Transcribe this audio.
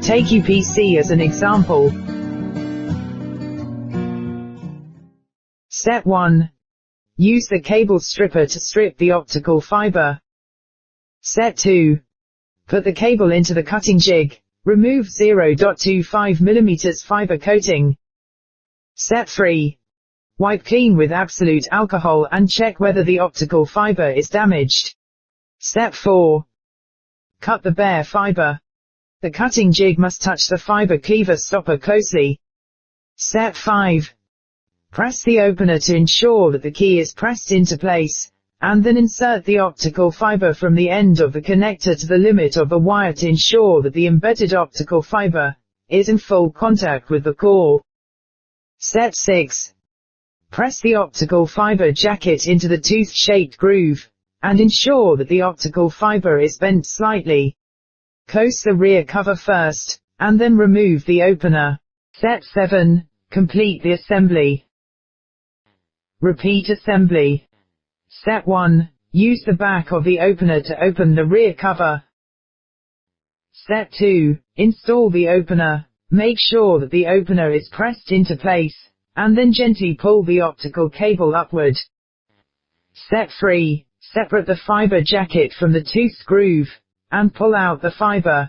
Take UPC as an example. Step 1. Use the cable stripper to strip the optical fiber. Step 2. Put the cable into the cutting jig. Remove 0.25 mm fiber coating. Step 3. Wipe clean with Absolute alcohol and check whether the optical fiber is damaged. Step 4. Cut the bare fiber. The cutting jig must touch the fiber cleaver stopper closely. Step 5. Press the opener to ensure that the key is pressed into place, and then insert the optical fiber from the end of the connector to the limit of the wire to ensure that the embedded optical fiber is in full contact with the core. Step 6. Press the optical fiber jacket into the tooth-shaped groove, and ensure that the optical fiber is bent slightly. Close the rear cover first, and then remove the opener. Step 7. Complete the assembly. Repeat assembly. Step 1. Use the back of the opener to open the rear cover. Step 2. Install the opener. Make sure that the opener is pressed into place, and then gently pull the optical cable upward. Step 3. Separate the fiber jacket from the tooth groove, and pull out the fiber.